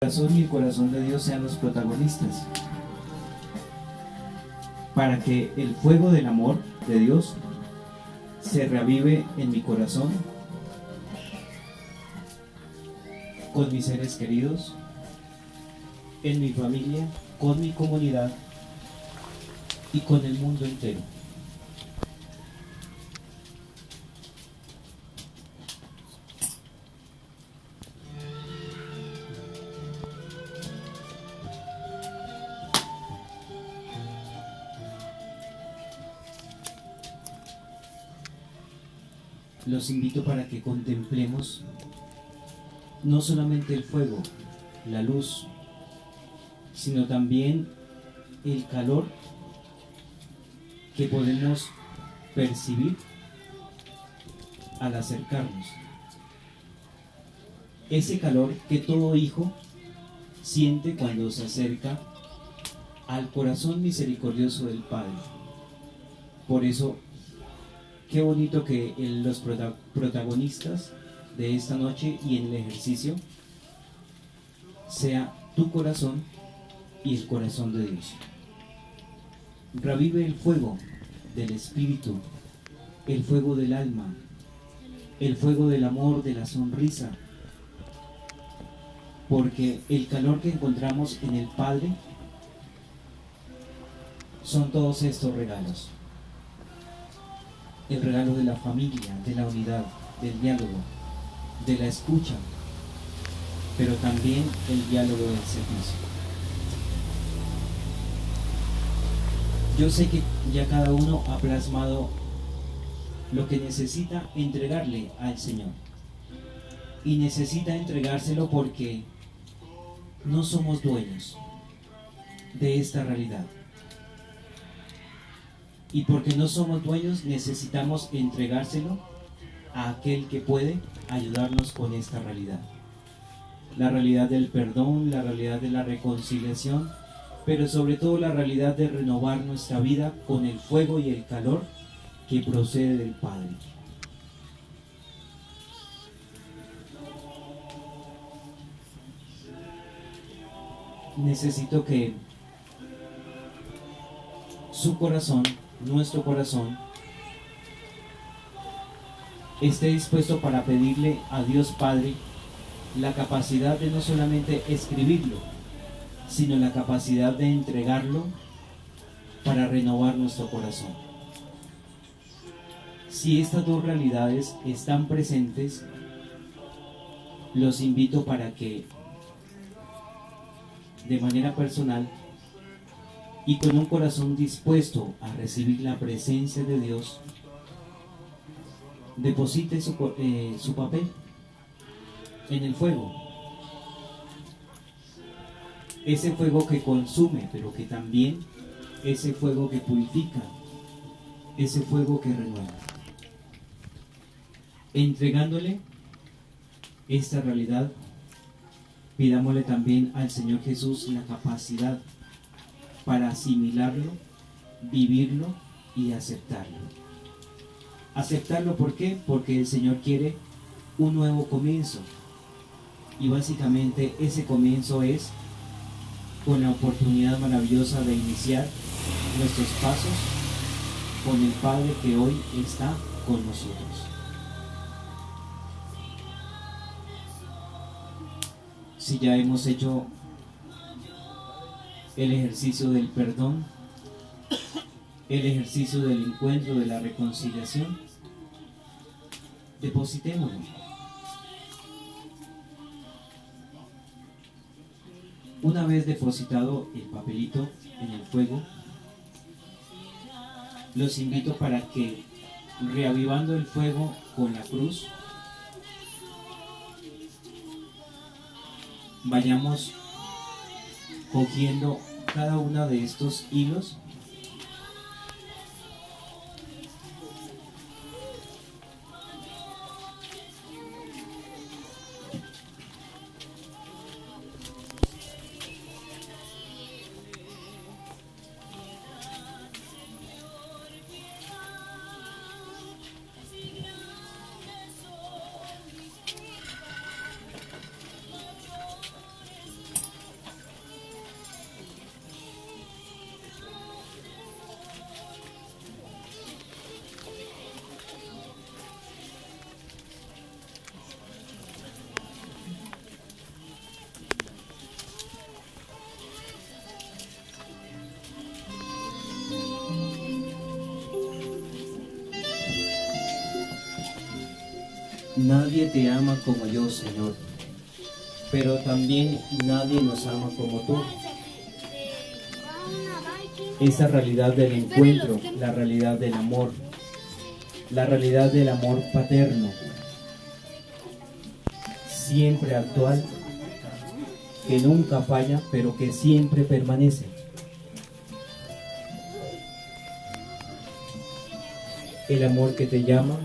Corazón y el corazón de Dios sean los protagonistas, para que el fuego del amor de Dios se reavive en mi corazón, con mis seres queridos, en mi familia, con mi comunidad y con el mundo entero. Los invito para que contemplemos no solamente el fuego, la luz, sino también el calor que podemos percibir al acercarnos. Ese calor que todo hijo siente cuando se acerca al corazón misericordioso del Padre. Por eso, qué bonito que los protagonistas de esta noche y en el ejercicio sea tu corazón y el corazón de Dios. Revive el fuego del Espíritu, el fuego del alma, el fuego del amor, de la sonrisa, porque el calor que encontramos en el Padre son todos estos regalos. El regalo de la familia, de la unidad, del diálogo, de la escucha, pero también el diálogo del servicio. Yo sé que ya cada uno ha plasmado lo que necesita entregarle al Señor. Y necesita entregárselo porque no somos dueños de esta realidad. Y porque no somos dueños, necesitamos entregárselo a aquel que puede ayudarnos con esta realidad. La realidad del perdón, la realidad de la reconciliación, pero sobre todo la realidad de renovar nuestra vida con el fuego y el calor que procede del Padre. Necesito que su corazón, nuestro corazón, esté dispuesto para pedirle a Dios Padre la capacidad de no solamente escribirlo, sino la capacidad de entregarlo para renovar nuestro corazón. Si estas dos realidades están presentes, los invito para que de manera personal y con un corazón dispuesto a recibir la presencia de Dios, deposite su papel en el fuego. Ese fuego que consume, pero que también ese fuego que purifica, ese fuego que renueva. Entregándole esta realidad, pidámosle también al Señor Jesús la capacidad para asimilarlo, vivirlo y aceptarlo. Aceptarlo, ¿por qué? Porque el Señor quiere un nuevo comienzo. Y básicamente ese comienzo es con la oportunidad maravillosa de iniciar nuestros pasos con el Padre que hoy está con nosotros. Si ya hemos hecho el ejercicio del perdón, el ejercicio del encuentro, de la reconciliación, depositémoslo. Una vez depositado el papelito en el fuego, los invito para que, reavivando el fuego con la cruz, vayamos cogiendo cada uno de estos hilos nadie te ama como yo, Señor, pero también nadie nos ama como tú. Esa realidad del encuentro, la realidad del amor, la realidad del amor paterno, siempre actual, que nunca falla, pero que siempre permanece. El amor que te llama,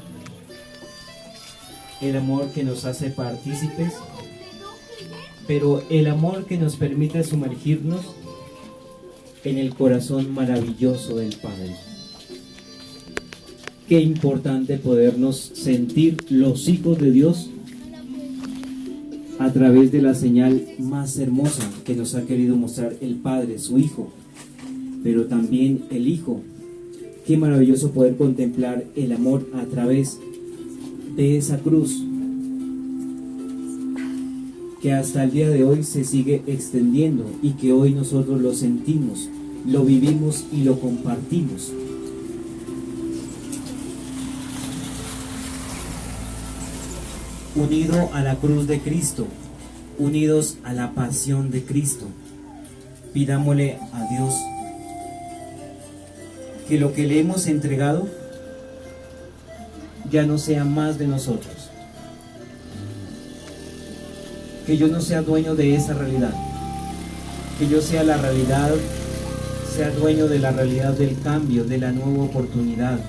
el amor que nos hace partícipes, pero el amor que nos permite sumergirnos en el corazón maravilloso del Padre. Qué importante podernos sentir los hijos de Dios a través de la señal más hermosa que nos ha querido mostrar el Padre, su Hijo, pero también el Hijo. Qué maravilloso poder contemplar el amor a través de esa cruz que hasta el día de hoy se sigue extendiendo y que hoy nosotros lo sentimos, lo vivimos y lo compartimos. Unido a la cruz de Cristo, unidos a la pasión de Cristo, pidámosle a Dios que lo que le hemos entregado ya no sea más de nosotros. Que yo no sea dueño de esa realidad, que yo sea la realidad, sea dueño de la realidad del cambio, de la nueva oportunidad,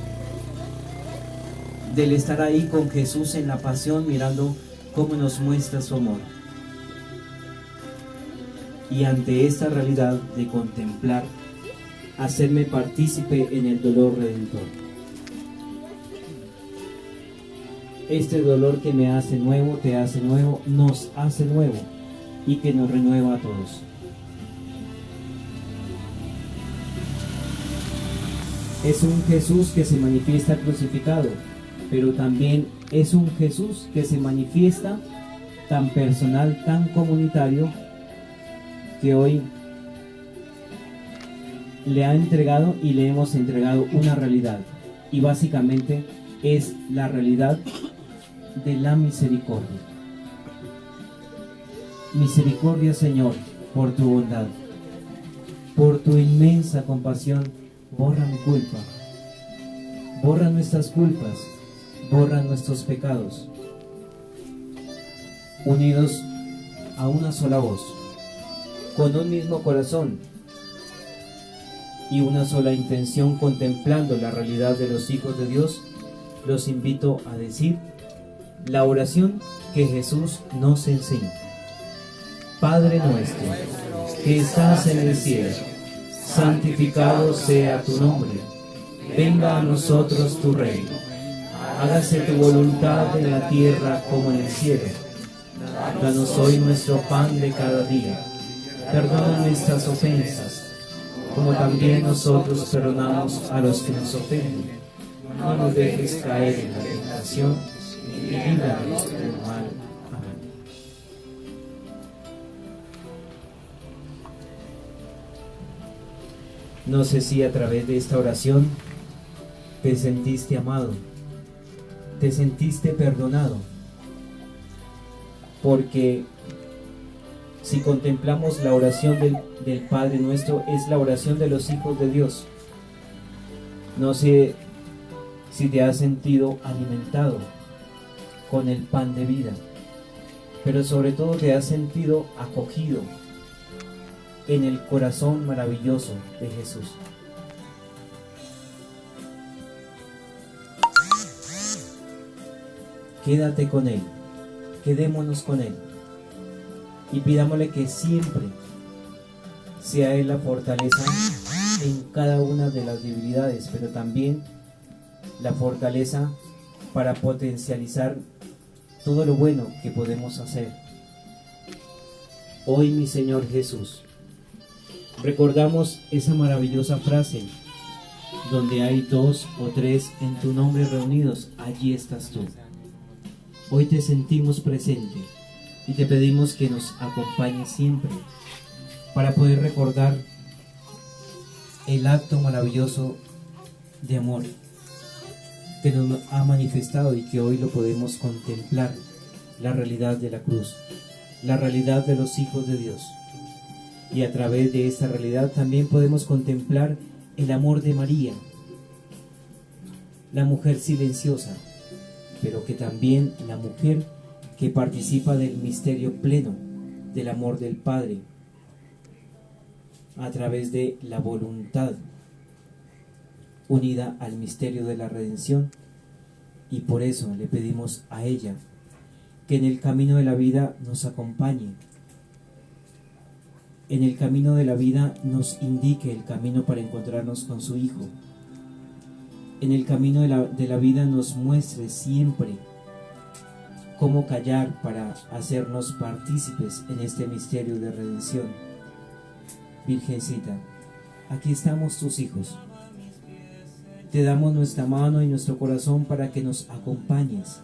del estar ahí con Jesús en la pasión, mirando cómo nos muestra su amor. Y ante esta realidad de contemplar, hacerme partícipe en el dolor redentor. Este dolor que me hace nuevo, te hace nuevo, nos hace nuevo y que nos renueva a todos. Es un Jesús que se manifiesta crucificado, pero también es un Jesús que se manifiesta tan personal, tan comunitario, que hoy le ha entregado y le hemos entregado una realidad, y básicamente es la realidad de la misericordia. Misericordia, Señor, por tu bondad, por tu inmensa compasión, borra mi culpa, borra nuestras culpas, borra nuestros pecados. Unidos a una sola voz, con un mismo corazón y una sola intención, contemplando la realidad de los hijos de Dios, los invito a decir la oración que Jesús nos enseñó. Padre nuestro, que estás en el cielo, santificado sea tu nombre. Venga a nosotros tu reino. Hágase tu voluntad en la tierra como en el cielo. Danos hoy nuestro pan de cada día. Perdona nuestras ofensas, como también nosotros perdonamos a los que nos ofenden. No nos dejes caer en la tentación y líbranos del mal. Amén. No sé si a través de esta oración te sentiste amado, te sentiste perdonado, porque si contemplamos la oración del Padre Nuestro, es la oración de los hijos de Dios. No sé si te has sentido alimentado con el pan de vida, pero sobre todo te has sentido acogido en el corazón maravilloso de Jesús. Quédate con Él, quedémonos con Él y pidámosle que siempre sea Él la fortaleza en cada una de las debilidades, pero también la fortaleza para potencializar todo lo bueno que podemos hacer. Hoy, mi Señor Jesús, recordamos esa maravillosa frase: donde hay 2 o 3 en tu nombre reunidos, allí estás tú. Hoy te sentimos presente y te pedimos que nos acompañes siempre para poder recordar el acto maravilloso de amor que nos ha manifestado y que hoy lo podemos contemplar, la realidad de la cruz, la realidad de los hijos de Dios. Y a través de esta realidad también podemos contemplar el amor de María, la mujer silenciosa, pero que también la mujer que participa del misterio pleno del amor del Padre a través de la voluntad unida al misterio de la redención. Y por eso le pedimos a ella que en el camino de la vida nos acompañe, en el camino de la vida nos indique el camino para encontrarnos con su Hijo, en el camino de la vida nos muestre siempre cómo callar para hacernos partícipes en este misterio de redención. Virgencita, aquí estamos tus hijos. Te damos nuestra mano y nuestro corazón para que nos acompañes.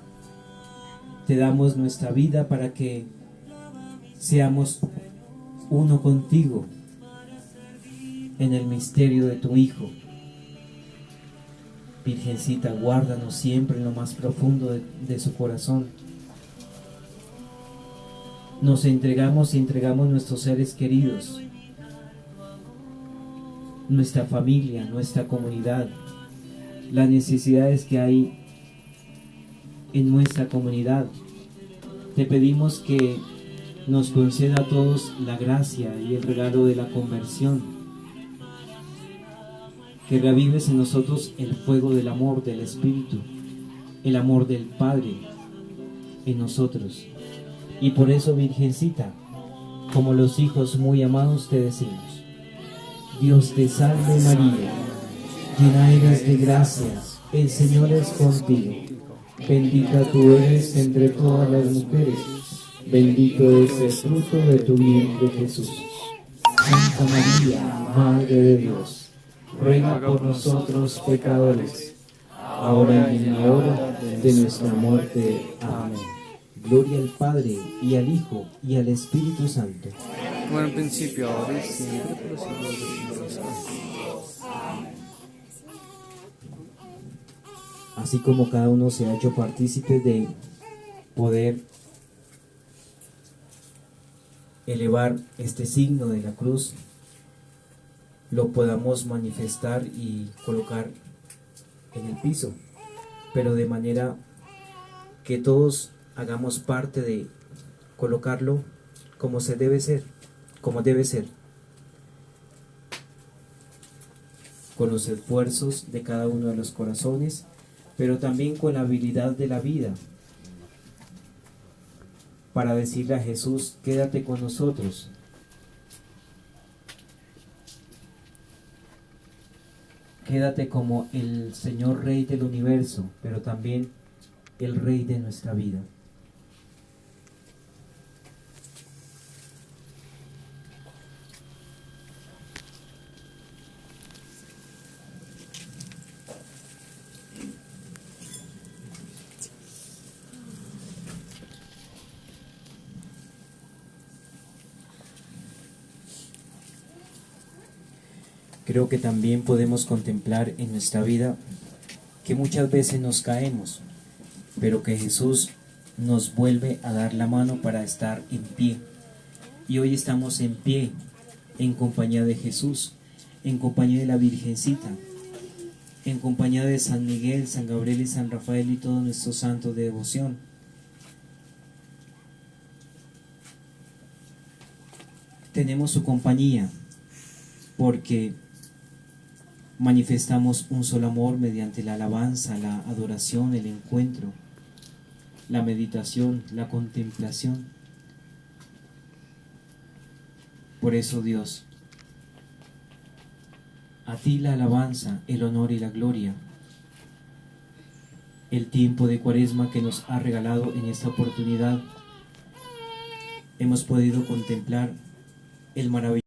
Te damos nuestra vida para que seamos uno contigo en el misterio de tu Hijo. Virgencita, guárdanos siempre en lo más profundo de su corazón. Nos entregamos y entregamos nuestros seres queridos, nuestra familia, nuestra comunidad, las necesidades que hay en nuestra comunidad. Te pedimos que nos conceda a todos la gracia y el regalo de la conversión, que reavives en nosotros el fuego del amor del Espíritu, el amor del Padre en nosotros. Y por eso, Virgencita, como los hijos muy amados, te decimos: Dios te salve María, llena eres de gracia, el Señor es contigo. Bendita tú eres entre todas las mujeres, bendito es el fruto de tu vientre Jesús. Santa María, Madre de Dios, ruega por nosotros pecadores, ahora y en la hora de nuestra muerte. Amén. Gloria al Padre, y al Hijo, y al Espíritu Santo. Como en el principio, ahora y siempre, por los siglos de los siglos. Amén. Así como cada uno se ha hecho partícipe de poder elevar este signo de la cruz, lo podamos manifestar y colocar en el piso, pero de manera que todos hagamos parte de colocarlo como se debe ser, como debe ser, con los esfuerzos de cada uno de los corazones, pero también con la habilidad de la vida, para decirle a Jesús: quédate con nosotros. Quédate como el Señor Rey del universo, pero también el Rey de nuestra vida. Creo que también podemos contemplar en nuestra vida que muchas veces nos caemos, pero que Jesús nos vuelve a dar la mano para estar en pie. Y hoy estamos en pie, en compañía de Jesús, en compañía de la Virgencita, en compañía de San Miguel, San Gabriel y San Rafael y todos nuestros santos de devoción. Tenemos su compañía porque manifestamos un solo amor mediante la alabanza, la adoración, el encuentro, la meditación, la contemplación. Por eso, Dios, a ti la alabanza, el honor y la gloria. El tiempo de Cuaresma que nos ha regalado en esta oportunidad, hemos podido contemplar el maravilloso